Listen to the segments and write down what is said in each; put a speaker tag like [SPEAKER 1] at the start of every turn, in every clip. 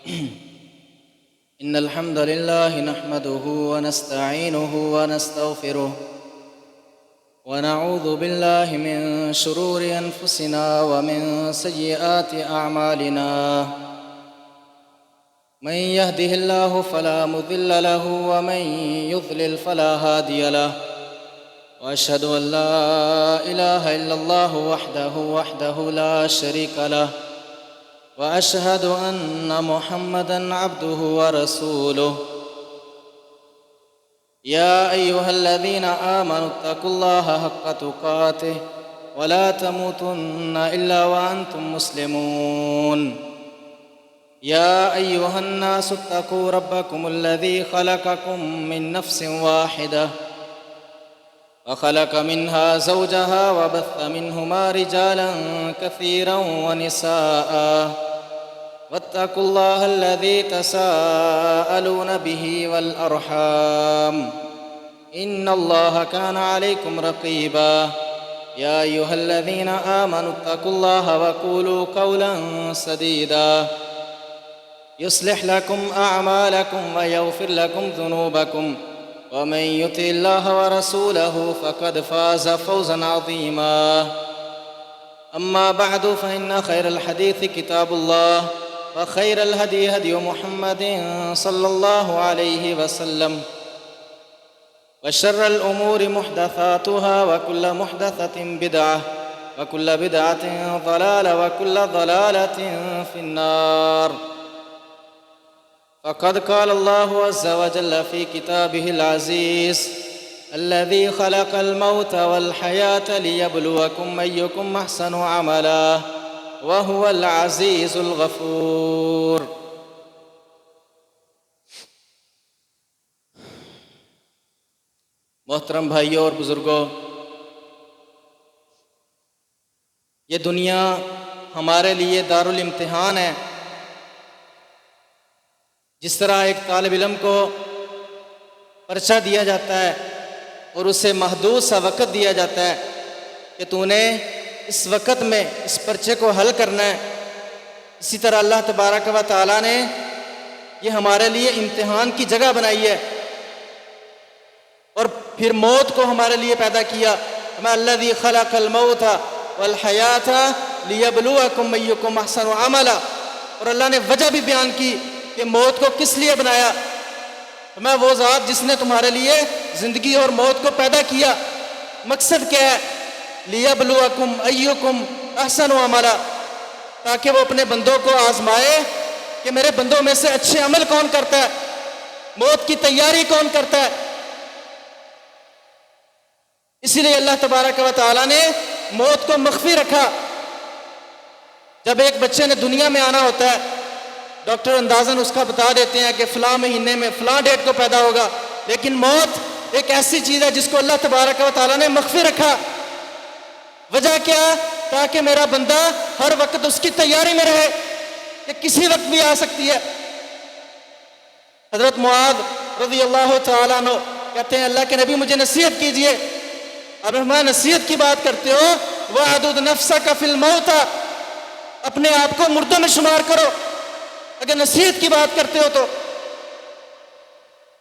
[SPEAKER 1] إن الحمد لله نحمده ونستعينه ونستغفره ونعوذ بالله من شرور أنفسنا ومن سيئات أعمالنا. من يهده الله فلا مضل له ومن يضلل فلا هادي له. وأشهد أن لا إله إلا الله وحده لا شريك له. وأشهد أن محمدًا عبده ورسوله. يا أيها الذين آمنوا اتقوا الله حق تقاته ولا تموتن إلا وأنتم مسلمون. يا أيها الناس اتقوا ربكم الذي خلقكم من نفس واحدة وخلق منها زوجها وبث منهما رجالا كثيرا ونساء. واتقوا الله الذي تساءلون به والأرحام إن الله كان عليكم رقيبا. يا أيها الذين آمنوا اتقوا الله وقولوا قولا سديدا يصلح لكم أعمالكم ويغفر لكم ذنوبكم ومن يطع الله ورسوله فقد فاز فوزا عظيما. أما بعد فإن خير الحديث كتاب الله وخير الهدي هدي محمد صلى الله عليه وسلم وشر الأمور محدثاتها وكل محدثة بدعة وكل بدعة ضلالة وكل ضلالة في النار. فقد قال الله عز وجل في كتابه العزيز الذي خلق الموت والحياة ليبلوكم أيكم أحسن عملا وهو العزيز الغفور. محترم بھائیوں اور بزرگوں، یہ دنیا ہمارے لیے دارالامتحان ہے. جس طرح ایک طالب علم کو پرچہ دیا جاتا ہے اور اسے محدود سا وقت دیا جاتا ہے کہ تو نے اس وقت میں اس پرچے کو حل کرنا ہے، اسی طرح اللہ تبارک و تعالیٰ نے یہ ہمارے لیے امتحان کی جگہ بنائی ہے اور پھر موت کو ہمارے لیے پیدا کیا. الذی خلق الموت والحیات لیبلوکم ایکم احسن عملا. اور اللہ نے وجہ بھی بیان کی کہ موت کو کس لیے بنایا. وہ ذات جس نے تمہارے لیے زندگی اور موت کو پیدا کیا، مقصد کیا ہے؟ لیبلوکم ایکم احسن عملا، تاکہ وہ اپنے بندوں کو آزمائے کہ میرے بندوں میں سے اچھے عمل کون کرتا ہے، موت کی تیاری کون کرتا ہے. اسی لیے اللہ تبارک و تعالیٰ نے موت کو مخفی رکھا. جب ایک بچے نے دنیا میں آنا ہوتا ہے، ڈاکٹر اندازاً اس کا بتا دیتے ہیں کہ فلاں مہینے میں فلاں ڈیٹ کو پیدا ہوگا، لیکن موت ایک ایسی چیز ہے جس کو اللہ تبارک و تعالیٰ نے مخفی رکھا. وجہ کیا؟ تاکہ میرا بندہ ہر وقت اس کی تیاری میں رہے کہ کسی وقت بھی آ سکتی ہے. حضرت معاذ رضی اللہ تعالیٰ عنہ کہتے ہیں اللہ کے نبی مجھے نصیحت کیجئے. اب ہمیں نصیحت کی بات کرتے ہو، وَعَدُدْ نَفْسَكَ فِي الْمَوْتَ، اپنے آپ کو مردوں میں شمار کرو. اگر نصیحت کی بات کرتے ہو تو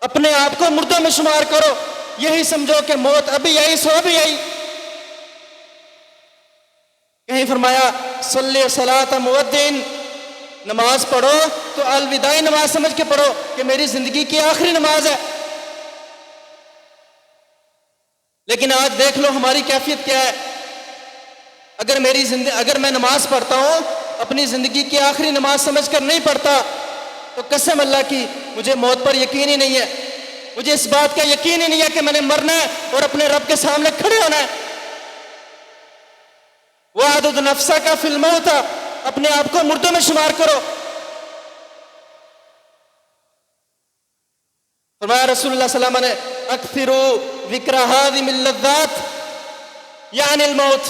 [SPEAKER 1] اپنے آپ کو مردوں میں شمار کرو. یہی سمجھو کہ موت ابھی آئی سو ابھی آئی. کہیں فرمایا صلی صلاۃ مودع، نماز پڑھو تو الوداعی نماز سمجھ کے پڑھو کہ میری زندگی کی آخری نماز ہے. لیکن آج دیکھ لو ہماری کیفیت کیا ہے. اگر میں نماز پڑھتا ہوں اپنی زندگی کی آخری نماز سمجھ کر نہیں پڑھتا تو قسم اللہ کی مجھے موت پر یقین ہی نہیں ہے. مجھے اس بات کا یقین ہی نہیں ہے کہ میں نے مرنا ہے اور اپنے رب کے سامنے کھڑے ہونا ہے. وَعَدُدْ نَفْسَكَ فِي الْمَوْتَ، اپنے آپ کو مردوں میں شمار کرو. فرمایا رسول اللہ صلی اللہ علیہ وسلم نے اکثروا ذکر هذه اللذات یعنی الموت.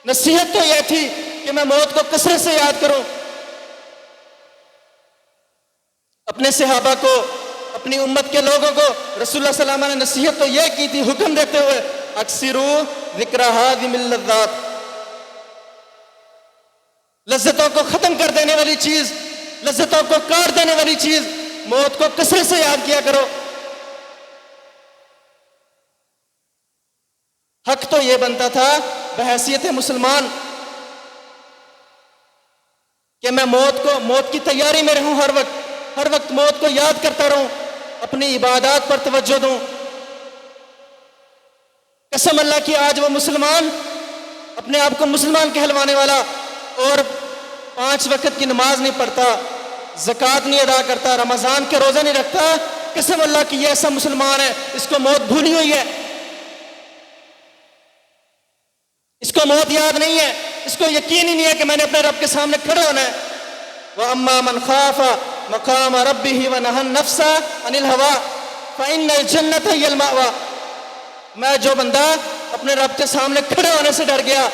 [SPEAKER 1] نصیحت تو یہ تھی کہ میں موت کو کثرت سے یاد کروں. اپنے صحابہ کو، اپنی امت کے لوگوں کو رسول اللہ صلی اللہ علیہ وسلم نے نصیحت تو یہ کی تھی، حکم دیتے ہوئے اکثروا ذکر هذه اللذات، لذتوں کو ختم کر دینے والی چیز لذتوں کو کاٹ دینے والی چیز موت کو کثرت سے یاد کیا کرو۔ حق تو یہ بنتا تھا بحیثیت مسلمان کہ میں موت کی تیاری میں رہوں، ہر وقت موت کو یاد کرتا رہوں، اپنی عبادات پر توجہ دوں۔ قسم اللہ کی آج وہ مسلمان اپنے آپ کو مسلمان کہلوانے والا اور 5 وقت کی نماز نہیں پڑھتا، زکوٰۃ نہیں ادا کرتا، رمضان کے روزہ نہیں رکھتا، قسم اللہ کی یہ ایسا مسلمان ہے، اس کو موت بھولی ہوئی ہے، اس کو موت یاد نہیں ہے، اس کو یقین ہی نہیں ہے کہ میں نے اپنے رب کے سامنے کھڑے ہونا ہے۔ وَأَمَّا مَنْ خَافَ مَقَامَ رَبِّهِ وَنَهَى النَّفْسَ عَنِ الْهَوَىٰ فَإِنَّ الْجَنَّةَ هِيَ الْمَأْوَىٰ، میں جو بندہ اپنے رب کے سامنے کھڑے ہونے سے ڈر گیا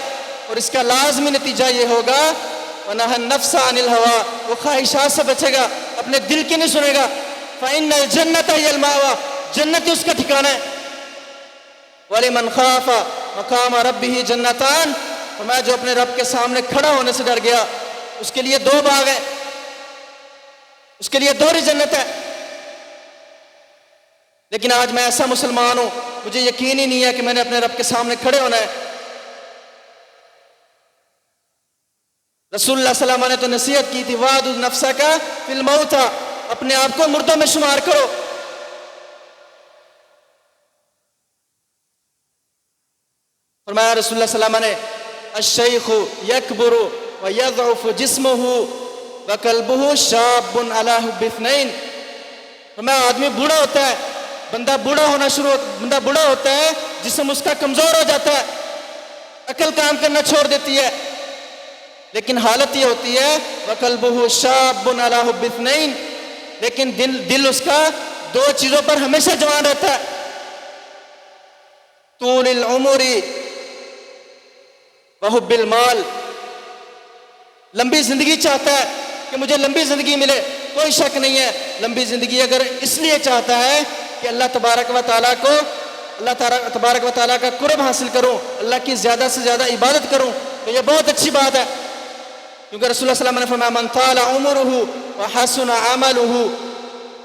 [SPEAKER 1] اور اس کا لازمی نتیجہ یہ ہوگا وَنَهَى النَّفْسَ عَنِ الْهَوَىٰ، وہ خواہشات سے بچے گا، اپنے دل کی نہیں سنے گا، فَإِنَّ الْجَنَّةَ هِيَ الْمَأْوَىٰ، جنت ہی اس کا ٹھکانہ ہے۔ وَلِمَنْ خَافَ مَقَامَ رَبِّهِ جَنَّتَانِ، اور میں جو اپنے رب کے سامنے کھڑا ہونے سے ڈر گیا اس کے لیے 2 باغ ہیں، اس کے لیے 2 جنت ہے۔ لیکن آج میں ایسا مسلمان ہوں مجھے یقین ہی نہیں ہے کہ میں نے اپنے رب کے سامنے کھڑے ہونا ہے۔ رسول اللہ صلی اللہ علیہ وسلم نے تو نصیحت کی تھی وَعْدُ نَفْسَكَ فِي الْمَوْتَى، اپنے آپ کو مردوں میں شمار کرو۔ فرمایا رسول اللہ صلی اللہ علیہ وسلم نے الشیخ یکبر ویضعف جسمہ وقلبہ شاب علی حب اثنین، فرمایا آدمی بوڑھا ہوتا ہے، بندہ بوڑھا ہوتا ہے، جسم اس کا کمزور ہو جاتا ہے، عقل کام کرنا چھوڑ دیتی ہے، لیکن حالت یہ ہوتی ہے وقلبہ شاب علی حب اثنین، لیکن دل اس کا 2 چیزوں پر ہمیشہ جوان رہتا ہے، طول العمر وحب المال، لمبی زندگی چاہتا ہے کہ مجھے لمبی زندگی ملے، کوئی شک نہیں ہے لمبی زندگی اگر اس لیے چاہتا ہے کہ اللہ تبارک و تعالیٰ کا قرب حاصل کروں، اللہ کی زیادہ سے زیادہ عبادت کروں، تو یہ بہت اچھی بات ہے، کیونکہ رسول اللہ صلی اللہ علیہ وسلم نے فرمایا من طال عمرہ وحسن عملہ،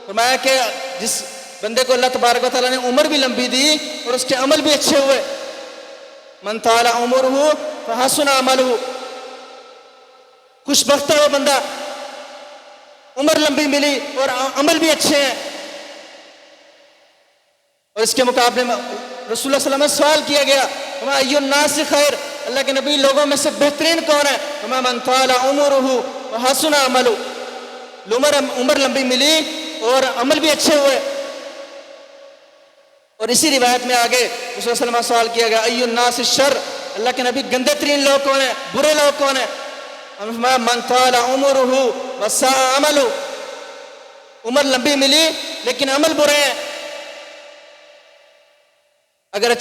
[SPEAKER 1] فرمایا کہ جس بندے کو اللہ تبارک و تعالیٰ نے عمر بھی لمبی دی اور اس کے عمل بھی اچھے ہوئے، من طال عمرہ فحسن عملہ، خوش بخت ہے وہ بندہ، عمر لمبی ملی اور عمل بھی اچھے ہیں۔ اور اس کے مقابلے میں رسول اللہ صلی اللہ علیہ وسلم سے سوال کیا گیا ای الناس خیر، اللہ کے نبی لوگوں میں سے بہترین کون ہے؟ من طال عمرہ وحسن عملہ، عمر لمبی ملی اور عمل بھی اچھے ہوئے۔ اور اسی روایت میں آگے رسول اللہ صلی اللہ علیہ وسلم سے سوال کیا گیا ای الناس الشر، اللہ کے نبی گندے ترین لوگ کون ہیں، برے لوگ کون ہیں؟ من طال عمرہ وساء عملہ، عمر لمبی ملی لیکن عمل برے ہیں۔ اگر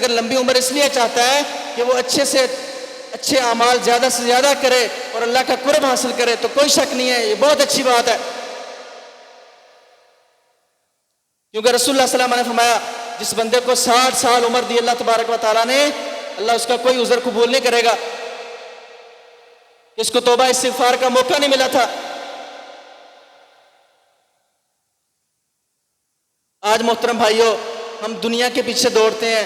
[SPEAKER 1] لمبی عمر اس لیے چاہتا ہے کہ وہ اچھے سے اچھے اعمال زیادہ سے زیادہ کرے اور اللہ کا قرب حاصل کرے تو کوئی شک نہیں ہے یہ بہت اچھی بات ہے، کیونکہ رسول اللہ صلی اللہ علیہ وسلم نے فرمایا جس بندے کو 60 سال عمر دی اللہ تبارک و تعالیٰ نے، اللہ اس کا کوئی عذر قبول نہیں کرے گا، اس کو توبہ استغفار کا موقع نہیں ملا تھا۔ آج محترم بھائیوں ہم دنیا کے پیچھے دوڑتے ہیں،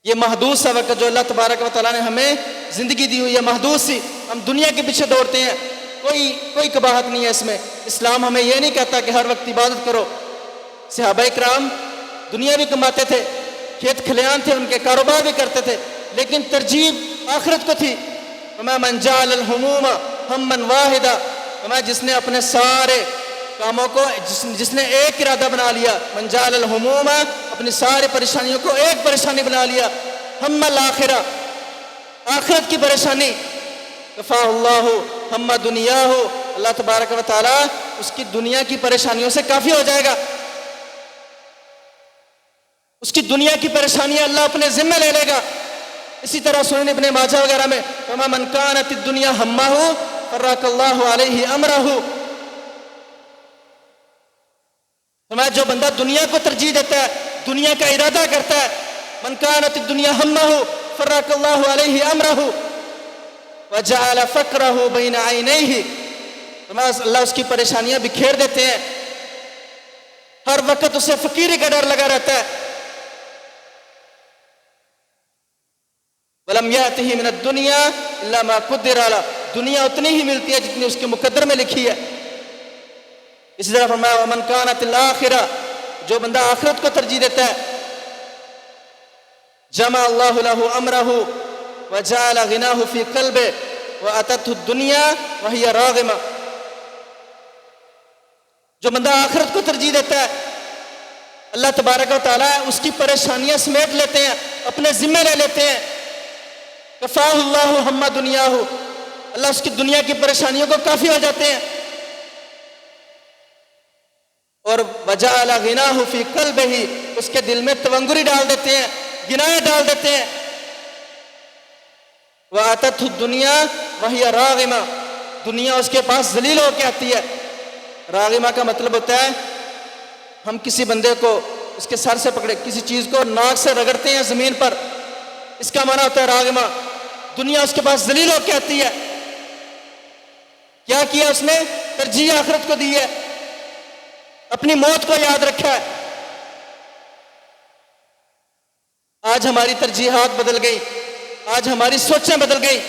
[SPEAKER 1] یہ محدود سا وقت جو اللہ تبارک و تعالیٰ نے ہمیں زندگی دی ہوئی ہے محدود سی، ہم دنیا کے پیچھے دوڑتے ہیں، کوئی قباحت نہیں ہے اس میں۔ اسلام ہمیں یہ نہیں کہتا کہ ہر وقت عبادت کرو، صحابہ کرام دنیا بھی کماتے تھے، کھیت کھلیان تھے، ان کے کاروبار بھی کرتے تھے، لیکن ترجیح آخرت کو تھی۔ من جعل الہموم ہما واحدا، جس نے اپنے سارے کاموں کو جس نے ایک ارادہ بنا لیا، من جعل الہموم، اپنی سارے پریشانیوں کو ایک پریشانی بنا لیا، ہم الاخرہ، آخرت کی پریشانی، کفاہ اللہ ہم دنیا ہو، اللہ تبارک و تعالی اس کی دنیا کی پریشانیوں سے کافی ہو جائے گا، اس کی دنیا کی پریشانیاں اللہ اپنے ذمہ لے لے گا۔ اسی طرح سنن ابن ماجہ وغیرہ میں من کانت الدنیا ہمہ فرق اللہ علیہ امرہ، جو بندہ دنیا کو ترجیح دیتا ہے، دنیا کا ارادہ کرتا ہے، من کانت الدنیا ہمہ فرق اللہ علیہ امرہ، وجعل فقرہ بین عینیہ، اللہ اس کی پریشانیاں بکھیر دیتے ہیں، ہر وقت اسے فقیری کا ڈر لگا رہتا ہے. وَلَمْ يَأْتِهِ مِنَ الدُّنْيَا إِلَّا مَا قُدِّرَ لَهُ، دنیا اتنی ہی ملتی ہے جتنی اس کے مقدر میں لکھی ہے. اسی طرح فرمایا وَمَنْ كَانَتِ الْآخِرَةُ، جو بندہ آخرت کو ترجیح دیتا ہے، جمع اللہ لہ امرہ وجعل غناہ فی قلبہ واتته الدنیا وہی راغمہ. جو بندہ آخرت کو ترجیح دیتا ہے، اللہ تبارک و تعالیٰ اس کی پریشانیاں سمیٹ لیتے ہیں، اپنے ذمہ لے لیتے ہیں. کفاہ اللہ ہم دنیاہ، اللہ اس کی دنیا کی پریشانیوں کو کافی ہو جاتے ہیں. اور وجعل غناہ فی قلبہ، اس کے دل میں تونگری ڈال دیتے ہیں، گناہیں ڈال دیتے ہیں. وَأَتَتْهُ الدُّنْيَا وَهِيَ رَاغِمَةٌ، دنیا اس کے پاس ذلیل ہو کے آتی ہے. راغمہ کا مطلب ہوتا ہے ہم کسی بندے کو اس کے سر سے پکڑے، کسی چیز کو ناک سے رگڑتے ہیں زمین پر، اس کا معنی ہوتا ہے راغمہ. دنیا اس کے پاس ذلیل ہو کے آتی ہے. کیا کیا اس نے؟ ترجیح آخرت کو دی ہے، اپنی موت کو یاد رکھا ہے. آج ہماری ترجیحات بدل گئی، آج ہماری سوچیں بدل گئی.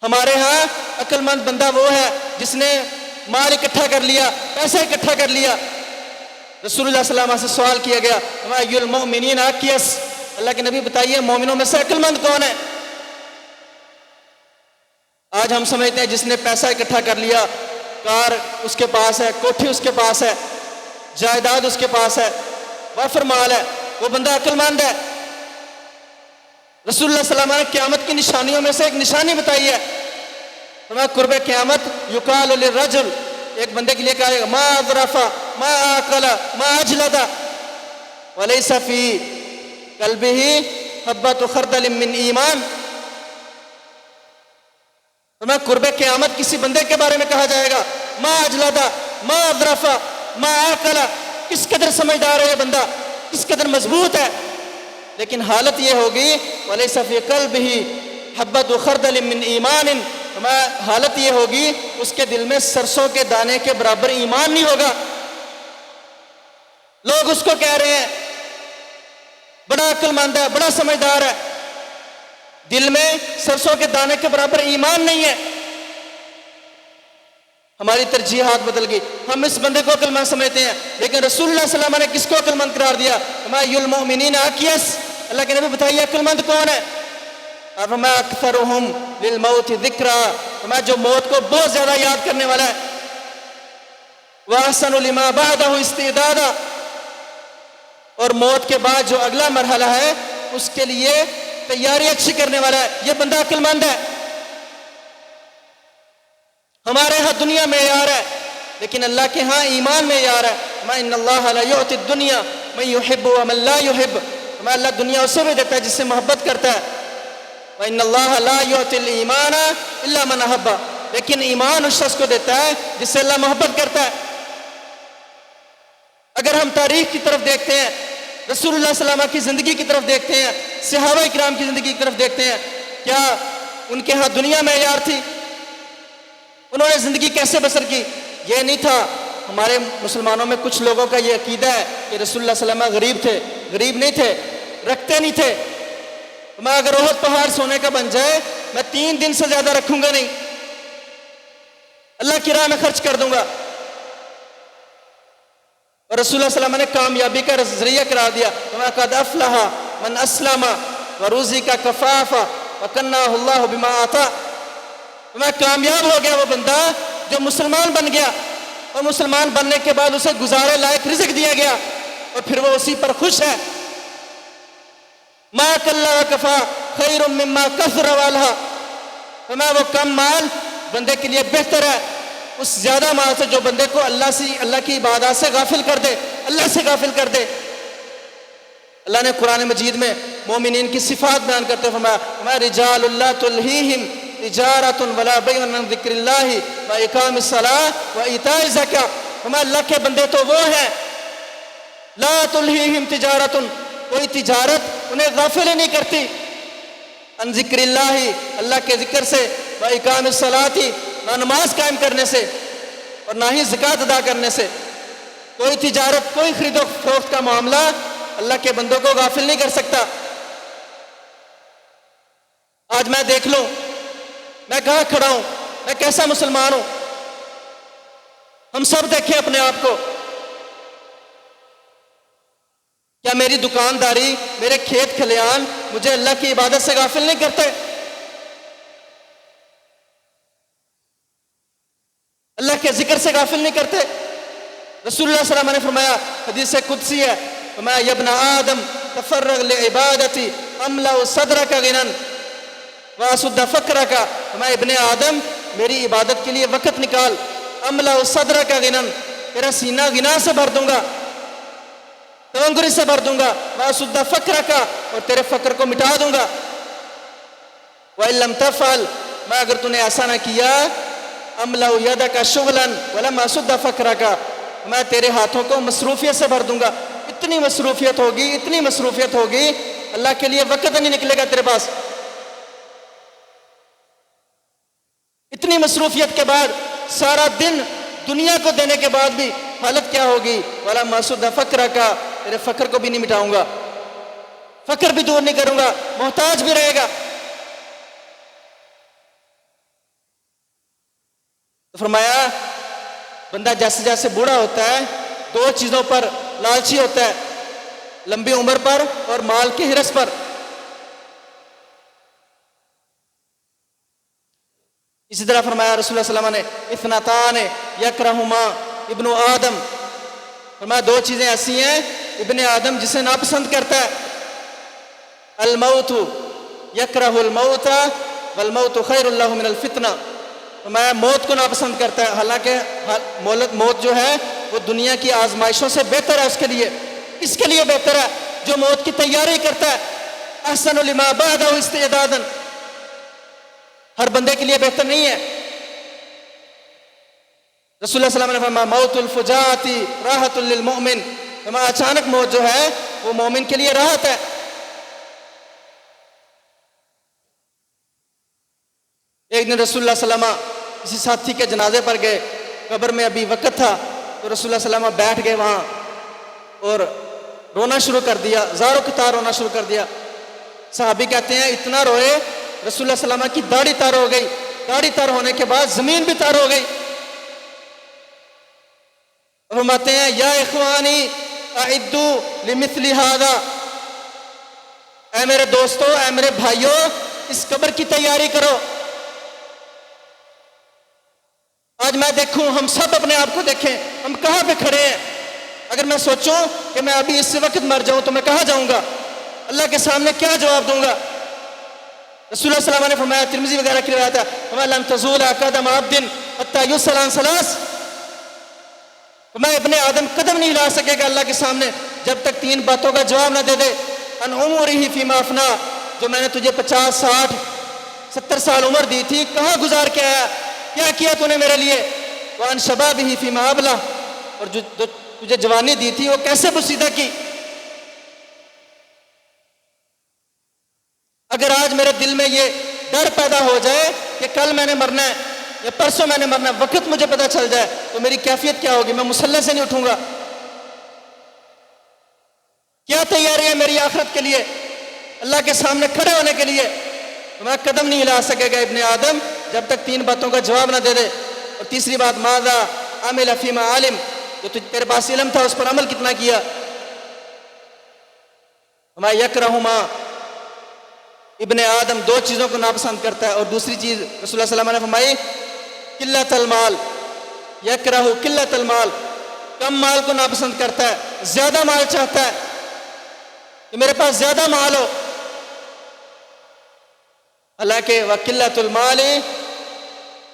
[SPEAKER 1] ہمارے ہاں عقل مند بندہ وہ ہے جس نے مال اکٹھا کر لیا، پیسہ اکٹھا کر لیا. رسول اللہ صلی اللہ علیہ وسلم سے سوال کیا گیا ایُّ المؤمنین اکیس، اللہ کے نبی بتائیے مومنوں میں سے عقل مند کون ہے؟ آج ہم سمجھتے ہیں جس نے پیسہ اکٹھا کر لیا، کار اس کے پاس ہے، کوٹھی اس کے پاس ہے، جائیداد اس کے پاس ہے، وافر مال ہے، وہ بندہ عقل مند ہے. رسول اللہ صلی اللہ علیہ وسلم نے قیامت کی نشانیوں میں سے ایک نشانی بتائی ہے. فرمایا قرب قیامت یقال للرجل، ایک بندے کے لیے کہا جائے گا ما اظرف ما عقل ما اجلد وليس في قلبه حبۃ خردل من ایمان. فرمایا قرب قیامت کسی بندے کے بارے میں کہا جائے گا ما اجلد ما اظرف ما عقل، کس قدر سمجھدار ہے یہ بندہ، کس قدر مضبوط ہے، لیکن حالت یہ ہوگی وَلَيْسَ فِي قَلْبِهِ حَبَّةُ خَرْدَلٍ مِّنْ ایمان، حالت یہ ہوگی اس کے دل میں سرسوں کے دانے کے برابر ایمان نہیں ہوگا. لوگ اس کو کہہ رہے ہیں بڑا عقل مند ہے، بڑا سمجھدار ہے، دل میں سرسوں کے دانے کے برابر ایمان نہیں ہے. ہماری ترجیحات بدل گئی، ہم اس بندے کو عقل مند سمجھتے ہیں، لیکن رسول اللہ صلی اللہ علیہ وسلم نے کس کو عقل مند قرار دیا؟ اِّ المؤمنین اکیس، اللہ کے نبی بتائیے عقل مند کون ہے؟ فرمایا اکثرہم للموت ذکرا، فرمایا جو موت کو بہت زیادہ یاد کرنے والا ہے. وَأَحْسَنُ لِمَا بَعْدَهُ اسْتِعْدَادًا، اور موت کے بعد جو اگلا مرحلہ ہے اس کے لیے تیاری اچھی کرنے والا ہے. یہ بندہ عقل مند ہے. ہمارے ہاں دنیا معیار ہے، لیکن اللہ کے ہاں ایمان معیار ہے. إِنَّ اللَّهَ لَا يُعْطِي الدُّنْيَا مَن يُحِبُّ وَمَن لَا يُحِبُّ، اللہ دنیا اسے بھی دیتا ہے جس سے محبت کرتا ہے. وَإِنَّ اللَّهَ لَا يُعْطِي الْإِيمَانَ إِلَّا مَنْ أَحَبَّ، لیکن ایمان اس شخص کو دیتا ہے جس سے اللہ محبت کرتا ہے. اگر ہم تاریخ کی طرف دیکھتے ہیں، رسول اللہ صلی اللہ علیہ وسلم کی زندگی کی طرف دیکھتے ہیں، صحابہ کرام کی زندگی کی طرف دیکھتے ہیں، کیا ان کے ہاں دنیا معیار تھی؟ انہوں نے زندگی کیسے بسر کی؟ یہ نہیں تھا. ہمارے مسلمانوں میں کچھ لوگوں کا یہ عقیدہ ہے کہ رسول اللہ صلی اللہ علیہ وسلم غریب تھے. غریب نہیں تھے، رکھتے نہیں تھے. میں اگر احد پہاڑ سونے کا بن جائے میں 3 دن سے زیادہ رکھوں گا نہیں، اللہ کی راہ میں خرچ کر دوں گا. اور رسول اللہ صلی اللہ علیہ وسلم نے کامیابی کا ذریعہ قرار دیا. قَدْ أَفْلَحَ مَنْ أَسْلَمَ وَرُزِقَ كَفَافًا وَكَنَّاهُ اللَّهُ بِمَا آتَى، میں کامیاب ہو گیا وہ بندہ جو مسلمان بن گیا، اور مسلمان بننے کے بعد اسے گزارے لائق رزق دیا گیا، اور پھر وہ اسی پر خوش ہے. مَا قَلَّ وَكَفَى خَيْرٌ مِّمَّا كَثُرَ وَأَلْهَى، میں وہ کم مال بندے کے لیے بہتر ہے اس زیادہ مال سے جو بندے کو اللہ کی عبادات سے غافل کر دے، اللہ سے غافل کر دے. اللہ نے قرآن مجید میں مومنین کی صفات بیان کرتے فرمایا رجال اللہ تلہیہم تجارت ولا بیع عن ذکر اللہ واقام الصلاۃ وایتاء الزکاۃ. فرمایا اللہ کے بندے تو وہ ہیں لا تلہیہم تجارت، کوئی تجارت انہیں غافل نہیں کرتی، ان ذکر اللہ، اللہ کے ذکر سے، و اقام الصلاۃ، نہ نماز قائم کرنے سے اور نہ ہی زکوٰۃ ادا کرنے سے۔ کوئی تجارت، کوئی خرید و فروخت کا معاملہ اللہ کے بندوں کو غافل نہیں کر سکتا۔ آج میں دیکھ لوں میں کہاں کھڑا ہوں، میں کیسا مسلمان ہوں، ہم سب دیکھیں اپنے آپ کو۔ کیا میری دکانداری، میرے کھیت کھلیان مجھے اللہ کی عبادت سے غافل نہیں کرتے؟ اللہ کے ذکر سے غافل نہیں کرتے؟ رسول اللہ صلی اللہ علیہ وسلم نے فرمایا، حدیث قدسی ہے، فرمایا یا ابن آدم تفرغ لعبادتی املأ صدرک غنى واسد فقرک، فرمایا ابن آدم میری عبادت کے لیے وقت نکال، املأ صدرک غنى، تیرا سینہ غنا سے بھر دوں گا، تونگری سے بھر دوں گا، واسد فقرک، اور تیرے فقر کو مٹا دوں گا۔ وَإِن لَمْ تَفْعَلْ، میں اگر تو نے ایسا نہ کیا، املأ یدک شغلا ولم اسد فقرک، میں تیرے ہاتھوں کو مصروفیت سے بھر دوں گا۔ اتنی مصروفیت ہوگی، اتنی مصروفیت ہوگی، اللہ کے لیے وقت نہیں نکلے گا تیرے پاس۔ اتنی مصروفیت کے بعد سارا دن دنیا کو دینے کے بعد بھی حالت کیا ہوگی؟ وَلَمْ أَسُدَّ فَقْرَكَ، تیرے فقر کو بھی نہیں مٹاؤں گا، فقر بھی دور نہیں کروں گا، محتاج بھی رہے گا۔ تو فرمایا بندہ جیسے جیسے بوڑھا ہوتا ہے دو چیزوں پر لالچی ہوتا ہے، لمبی عمر پر اور مال کی ہرس پر۔ اسی طرح فرمایا رسول اللہ صلی اللہ علیہ وسلم نے، اثنتان یکرہما ابن آدم، فرمایا دو چیزیں ایسی ہیں ابن آدم جسے ناپسند کرتا ہے، الموت یکرہ الموت والموت خیر اللہ من الفتنہ، فرمایا موت کو ناپسند کرتا ہے، حالانکہ موت جو ہے وہ دنیا کی آزمائشوں سے بہتر ہے اس کے لیے۔ اس کے لیے بہتر ہے جو موت کی تیاری کرتا ہے، احسن لما بعدہ استعدادا، ہر بندے کے لیے بہتر نہیں ہے۔ رسول اللہ صلی اللہ علیہ وسلم نے فرمایا موت الفجاۃ راحت للمؤمن، فرمایا اچانک موت جو ہے وہ مومن کے لیے راحت ہے۔ ایک دن رسول اللہ صلی اللہ علیہ وسلم کسی ساتھی کے جنازے پر گئے، قبر میں ابھی وقت تھا، تو رسول اللہ صلی اللہ علیہ وسلم بیٹھ گئے وہاں اور رونا شروع کر دیا، زاروں کی طرح رونا شروع کر دیا۔ صحابی کہتے ہیں اتنا روئے رسول اللہ صلی اللہ علیہ وسلم کی داڑھی تر ہو گئی، داڑھی تر ہونے کے بعد زمین بھی تر ہو گئی۔ فرماتے ہیں یا اخوانی اعدوا لمثل ھذا، اے میرے دوستو، اے میرے بھائیو، اس قبر کی تیاری کرو۔ آج میں دیکھوں، ہم سب اپنے آپ کو دیکھیں، ہم کہاں پہ کھڑے ہیں۔ اگر میں سوچوں کہ میں ابھی اس وقت مر جاؤں تو میں کہاں جاؤں گا، اللہ کے سامنے کیا جواب دوں گا؟ رسول اللہ صلی اللہ علیہ وسلم نے فرمایا، ترمذی وغیرہ کی روایت ہے، فرمایا لن تزول قدم عبد حتی یسأل عن ثلاث، میں ابن آدم قدم نہیں ہلا سکے گا اللہ کے سامنے جب تک تین باتوں کا جواب نہ دے دے۔ ان عمرہ فیما افنا، جو میں نے تجھے 50 60 70 سال عمر دی تھی کہاں گزار کے آیا، کیا کیا تو نے میرے لیے؟ وان شبابہ فیما ابلا، اور جو تجھے جوانی دی تھی وہ کیسے بسیدہ کی؟ اگر آج میرے دل میں یہ ڈر پیدا ہو جائے کہ کل میں نے مرنا ہے یا پرسوں میں نے مرنا ہے، وقت مجھے پتہ چل جائے تو میری کیفیت کیا ہوگی؟ میں مصلی سے نہیں اٹھوں گا۔ کیا تیاری ہے میری آخرت کے لیے، اللہ کے سامنے کھڑے ہونے کے لیے؟ میں قدم نہیں ہلا سکے گا ابن آدم جب تک تین باتوں کا جواب نہ دے دے۔ اور تیسری بات، ماذا عمل فیما علم، جو تیرے پاس علم تھا اس پر عمل کتنا کیا؟ میں یکرہما، ابن آدم دو چیزوں کو ناپسند کرتا ہے، اور دوسری چیز رسول اللہ صلی اللہ علیہ وسلم نے فرمائی قلت المال، یکرہ قلت المال، کم مال کو ناپسند کرتا ہے، زیادہ مال چاہتا ہے کہ میرے پاس زیادہ مال ہو۔ حالانکہ وقلت المال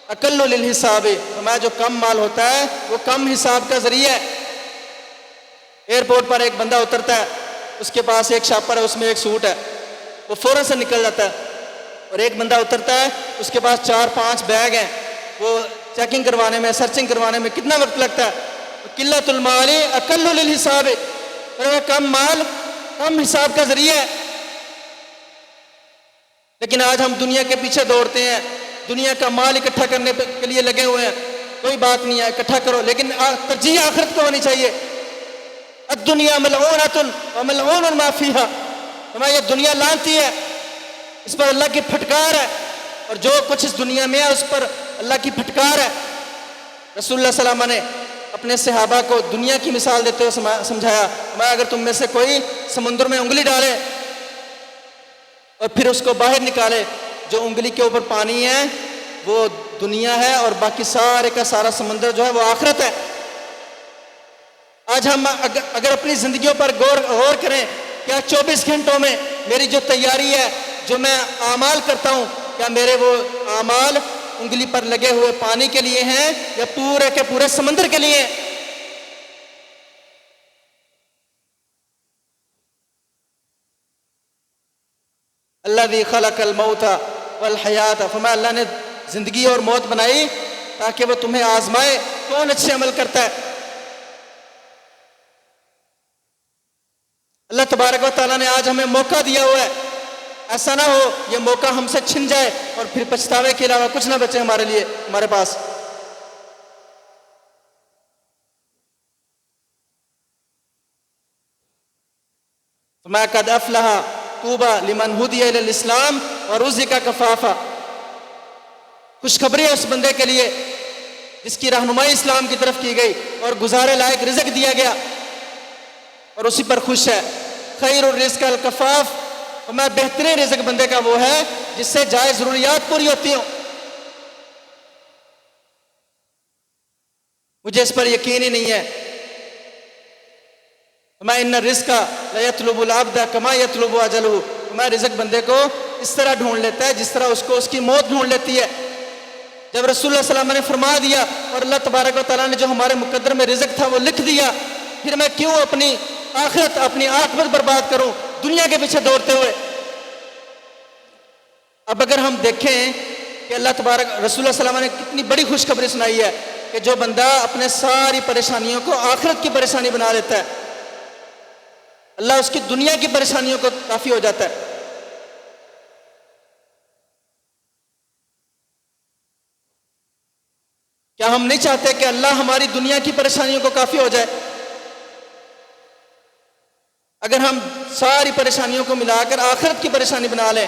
[SPEAKER 1] اقل للحساب، فرمایا جو کم مال ہوتا ہے وہ کم حساب کا ذریعہ ہے۔ ایئرپورٹ پر ایک بندہ اترتا ہے، اس کے پاس ایک شاپر ہے، اس میں ایک سوٹ ہے، وہ فوراً سے نکل جاتا ہے۔ اور ایک بندہ اترتا ہے، اس کے پاس 4 5 بیگ ہیں، وہ چیکنگ کروانے میں، سرچنگ کروانے میں کتنا وقت لگتا ہے؟ قلت المال اقل للحساب، کم مال کم حساب کا ذریعہ ہے۔ لیکن آج ہم دنیا کے پیچھے دوڑتے ہیں، دنیا کا مال اکٹھا کرنے کے لیے لگے ہوئے ہیں. کوئی بات نہیں ہے، اکٹھا کرو، لیکن ترجیح آخرت کو ہونی چاہیے. الدنیا ملعونۃ وملعون ما فیہا، ہماری یہ دنیا لعنتی ہے، اس پر اللہ کی پھٹکار ہے، اور جو کچھ اس دنیا میں ہے اس پر اللہ کی پھٹکار ہے. رسول اللہ صلی اللہ علیہ وسلم نے اپنے صحابہ کو دنیا کی مثال دیتے ہوئے سمجھایا، میں اگر تم میں سے کوئی سمندر میں انگلی ڈالے اور پھر اس کو باہر نکالے، جو انگلی کے اوپر پانی ہے وہ دنیا ہے، اور باقی سارے کا سارا سمندر جو ہے وہ آخرت ہے. آج ہم اگر اپنی زندگیوں پر غور کریں، کیا 24 گھنٹوں میں میری جو تیاری ہے، جو میں اعمال کرتا ہوں، کیا میرے وہ اعمال انگلی پر لگے ہوئے پانی کے لیے ہیں یا پورے کے پورے سمندر کے لیے ہیں؟ الذی خلق الموت والحیات، فرمایا اللہ نے زندگی اور موت بنائی تاکہ وہ تمہیں آزمائے کون اچھے عمل کرتا ہے. اللہ تبارک و تعالیٰ نے آج ہمیں موقع دیا ہوا ہے، ایسا نہ ہو یہ موقع ہم سے چھن جائے اور پھر پچھتاوے کے علاوہ کچھ نہ بچے ہمارے لیے، ہمارے پاس. فما قد افلح طوبى لمن هدي الى الاسلام ورزق کفافا، خوشخبری ہے اس بندے کے لیے جس کی رہنمائی اسلام کی طرف کی گئی اور گزارے لائق رزق دیا گیا اور اسی پر خوش ہے. خیر الرزق الکفاف، میں بہترین رزق بندے کا وہ ہے جس سے جائز ضروریات پوری ہوتی ہوں. مجھے اس پر یقین ہی نہیں ہے. میں ان الرزق لا يطلب العبد كما يطلب اجله، میں رزق بندے کو اس طرح ڈھونڈ لیتا ہے جس طرح اس کو اس کی موت ڈھونڈ لیتی ہے. جب رسول اللہ صلی اللہ علیہ وسلم نے فرما دیا اور اللہ تبارک و تعالیٰ نے جو ہمارے مقدر میں رزق تھا وہ لکھ دیا، پھر میں کیوں اپنی آخرت اپنی عاقبت برباد کروں دنیا کے پیچھے دوڑتے ہوئے. اب اگر ہم دیکھیں کہ اللہ تبارک رسول اللہ صلی اللہ علیہ وسلم نے کتنی بڑی خوشخبری سنائی ہے کہ جو بندہ اپنے ساری پریشانیوں کو آخرت کی پریشانی بنا لیتا ہے، اللہ اس کی دنیا کی پریشانیوں کو کافی ہو جاتا ہے. کیا ہم نہیں چاہتے کہ اللہ ہماری دنیا کی پریشانیوں کو کافی ہو جائے؟ اگر ہم ساری پریشانیوں کو ملا کر آخرت کی پریشانی بنا لیں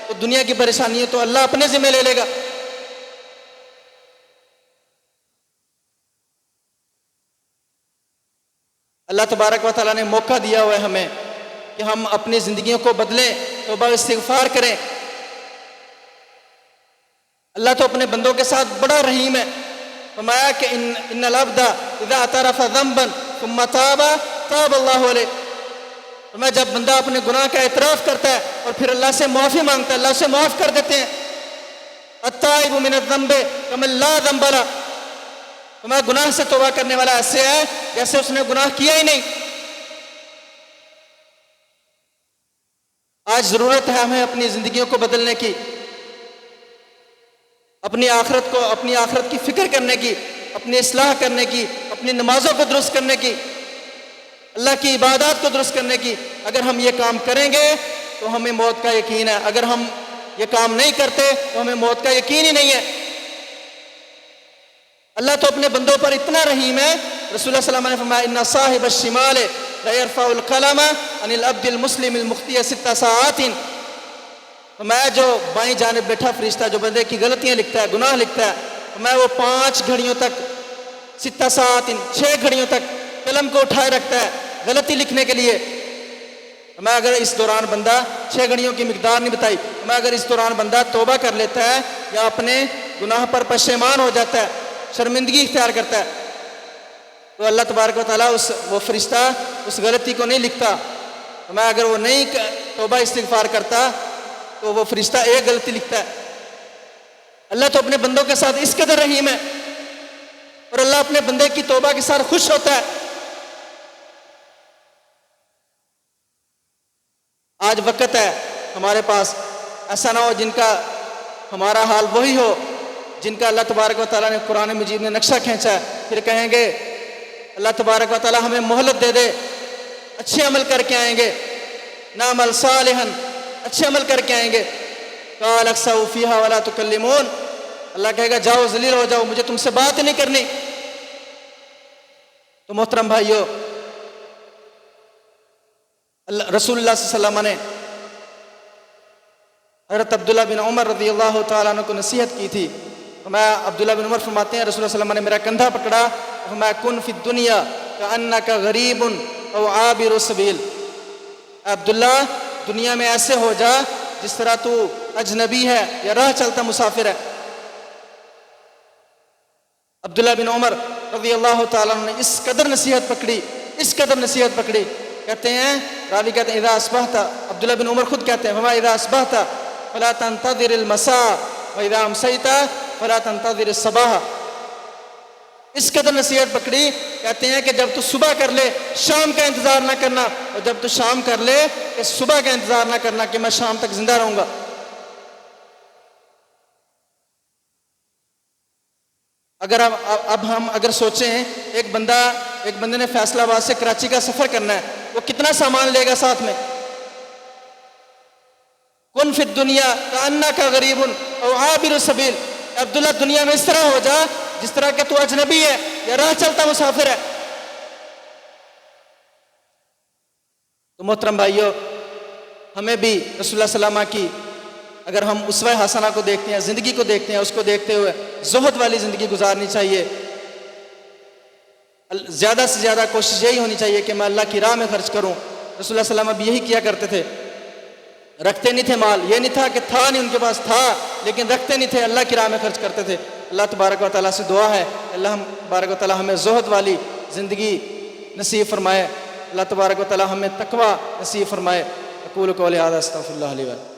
[SPEAKER 1] تو دنیا کی پریشانیوں تو اللہ اپنے ذمہ لے لے گا. اللہ تبارک و تعالیٰ نے موقع دیا ہوا ہے ہمیں کہ ہم اپنی زندگیوں کو بدلیں، توبہ استغفار کریں. اللہ تو اپنے بندوں کے ساتھ بڑا رحیم ہے. فرمایا کہ ان العبد اذا اعترف ذنبا ثم تاب تاب اللہ علیہ. فرمایا جب بندہ اپنے گناہ کا اعتراف کرتا ہے اور پھر اللہ سے معافی مانگتا ہے، اللہ اسے معاف کر دیتے ہیں. التائب من الذنب کمن لا ذنب له، فرمایا گناہ سے توبہ کرنے والا ایسے ہے جیسے اس نے گناہ کیا ہی نہیں. آج ضرورت ہے ہمیں اپنی زندگیوں کو بدلنے کی، اپنی آخرت کی فکر کرنے کی، اپنی اصلاح کرنے کی، اپنی نمازوں کو درست کرنے کی، اللہ کی عبادات کو درست کرنے کی. اگر ہم یہ کام کریں گے تو ہمیں موت کا یقین ہے، اگر ہم یہ کام نہیں کرتے تو ہمیں موت کا یقین ہی نہیں ہے. اللہ تو اپنے بندوں پر اتنا رحیم ہے. رسول اللہ صلی اللہ علیہ وسلم نے فرمایا ان صاحب الشمال لا يرفع القلم عن العبد المسلم المخطئ 6 ساعات. میں جو بائیں جانب بیٹھا فرشتہ جو بندے کی غلطیاں لکھتا ہے، گناہ لکھتا ہے، میں وہ 5 گھڑیوں تک 6 ساعات 6 گھڑیوں تک قلم کو اٹھائے رکھتا ہے غلطی لکھنے کے لیے. میں اگر اس دوران بندہ 6 گھڑیوں کی مقدار نہیں بتائی، میں اگر اس دوران بندہ توبہ کر لیتا ہے یا اپنے گناہ پر پشیمان ہو جاتا ہے، شرمندگی اختیار کرتا ہے، تو اللہ تبارک و تعالیٰ وہ فرشتہ اس غلطی کو نہیں لکھتا. میں اگر وہ نہیں توبہ استغفار کرتا تو وہ فرشتہ ایک غلطی لکھتا ہے. اللہ تو اپنے بندوں کے ساتھ اس قدر رحیم ہے اور اللہ اپنے بندے کی توبہ کے ساتھ خوش ہوتا ہے. آج وقت ہے ہمارے پاس، ایسا نہ ہو جن کا ہمارا حال وہی ہو جن کا اللہ تبارک و تعالیٰ نے قرآن مجید میں نقشہ کھینچا ہے. پھر کہیں گے اللہ تبارک و تعالیٰ ہمیں مہلت دے دے، اچھے عمل کر کے آئیں گے، نعمل صالحا، اچھے عمل کر کے آئیں گے. قال اخسؤوا فيها ولا تكلمون، اللہ کہے گا جاؤ ذلیل ہو جاؤ، مجھے تم سے بات نہیں کرنی۔ تو محترم بھائیو، رسول اللہ صلی اللہ علیہ وسلم نے حضرت عبداللہ بن عمر رضی اللہ تعالیٰ عنہ کو نصیحت کی تھی۔ فرمایا، عبداللہ بن عمر فرماتے ہیں رسول اللہ صلی اللہ علیہ وسلم نے میرا کندھا پکڑا، فرمایا کن فی الدنیا کأنک غریب او عابر سبیل، عبداللہ دنیا میں ایسے ہو جا جس طرح تو اجنبی ہے یا راہ چلتا مسافر ہے۔ عبداللہ بن عمر رضی اللہ تعالیٰ عنہ نے اس قدر نصیحت پکڑی، اس قدر نصیحت پکڑی، کہتے ہیں راوی کہتے ہیں اذا اصبحت، عبداللہ بن عمر خود کہتے ہیں فرمایا اذا اصبحت فلا تنتظر المساء واذا امسیت فلا تنتظر الصباح، اس قدر نصیحت پکڑی، کہتے ہیں کہ جب تو صبح کر لے شام کا انتظار نہ کرنا، اور جب تو شام کر لے کہ صبح کا انتظار نہ کرنا کہ میں شام تک زندہ رہوں گا۔ اب ہم اگر سوچیں ایک بندے نے فیصل آباد سے کراچی کا سفر کرنا ہے، وہ کتنا سامان لے گا ساتھ میں؟ کن فی الدنیا کأنک غریب او عابر سبیل، عبداللہ دنیا میں اس طرح ہو جا جس طرح کہ تو اجنبی ہے یا راہ چلتا مسافر ہے۔ تو محترم بھائیو، ہمیں بھی رسول اللہ صلی اللہ علیہ وسلم کی اگر ہم اسوہ حسنہ کو دیکھتے ہیں، زندگی کو دیکھتے ہیں، اس کو دیکھتے ہوئے زہد والی زندگی گزارنی چاہیے۔ زیادہ سے زیادہ کوشش یہی ہونی چاہیے کہ میں اللہ کی راہ میں خرچ کروں۔ رسول اللہ صلی اللہ علیہ وسلم اب یہی کیا کرتے تھے، رکھتے نہیں تھے مال، یہ نہیں تھا کہ تھا نہیں ان کے پاس، تھا لیکن رکھتے نہیں تھے، اللہ کی راہ میں خرچ کرتے تھے۔ اللہ تبارک و تعالیٰ سے دعا ہے اللہ تبارک و تعالیٰ ہمیں زہد والی زندگی نصیب فرمائے، اللہ تبارک و تعالیٰ ہمیں تقوی نصیب فرمائے۔ اقول قولی ھذا استغفر اللہ لی ولکم۔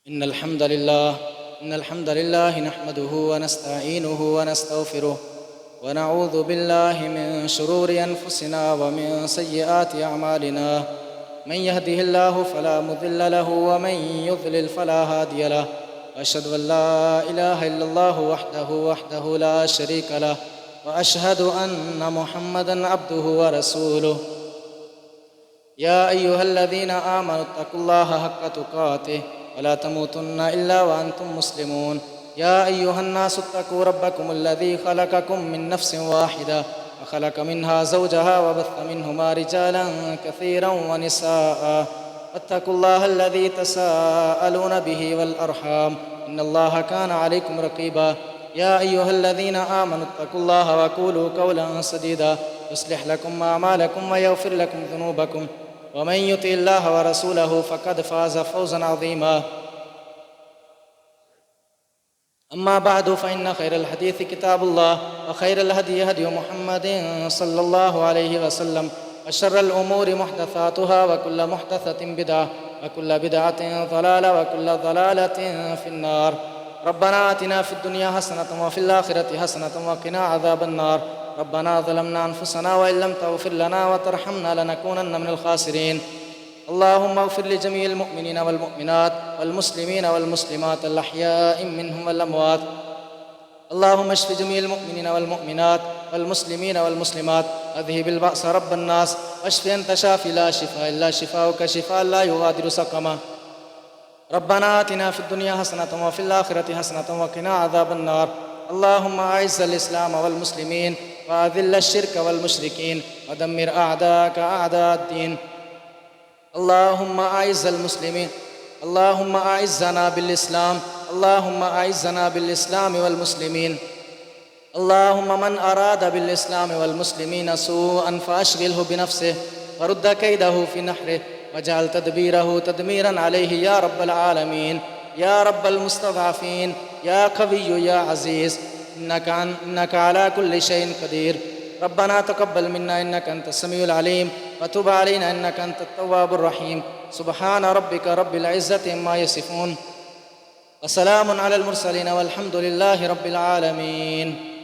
[SPEAKER 1] إن الحمد لله نحمده ونستعينه ونستغفره ونعوذ بالله من شرور أنفسنا ومن سيئات أعمالنا، من يهده الله فلا مضل له ومن يضلل فلا هادي له، وأشهد أن لا إله إلا الله وحده لا شريك له، وأشهد أن محمدًا عبده ورسوله۔ يا أيها الذين آمنوا اتقوا الله حق تقاته ولا تموتن إلا وأنتم مسلمون۔ يا أيها الناس اتقوا ربكم الذي خلقكم من نفس واحدة وخلق منها زوجها وبث منهما رجالا كثيرا ونساء، واتقوا الله الذي تساءلون به والأرحام إن الله كان عليكم رقيبا۔ يا أيها الذين آمنوا اتقوا الله وقولوا قولا سديدا يصلح لكم أعمالكم ويغفر لكم ذنوبكم، ومن يطع الله ورسوله فقد فاز فوزا عظيما۔ أما بعد فإن خير الحديث كتاب الله، وخير الهدي هدي محمد صلى الله عليه وسلم، وشر الأمور محدثاتها وكل محدثة بدعة وكل بدعة ضلالة وكل ضلالة في النار۔ ربنا آتنا في الدنيا حسنة وفي الآخرة حسنة وقنا عذاب النار۔ ربنا ظلمنا أنفسنا وإن لم تغفر لنا وترحمنا لنكونن من الخاسرين۔ اللهم اغفر لجميع المؤمنين والمؤمنات والمسلمين والمسلمات الأحياء منهم والأموات، اللهم اشف جميع المؤمنين والمؤمنات والمسلمين والمسلمات، اذهب البأس رب الناس، واشف أنت شافي لا شفاء إلا شفاؤك شفاء لا يغادر سقما۔ ربنا آتنا في الدنيا حسنة وفي الآخرة حسنة وقنا عذاب النار۔ اللهم أعز الإسلام والمسلمين وأذل الشرك والمشركين ودمر أعداءك أعداء الدين۔ اللهم أعز المسلمين، اللهم أعزنا بالإسلام، اللهم أعزنا بالإسلام والمسلمين، اللهم من أراد بالإسلام والمسلمين سوءا فأشغله بنفسه ورد كيده في نحره واجعل تدبيره تدميرا عليه يا رب العالمين، يا رب المستضعفين، يا قوي يا عزيز، إنك على كل شيء قدير۔ ربنا تقبل منا إنك أنت السميع العليم، وتب علينا إنك أنت التواب الرحيم۔ سبحان ربك رب العزة عما يصفون، وسلام على المرسلين والحمد لله رب العالمين۔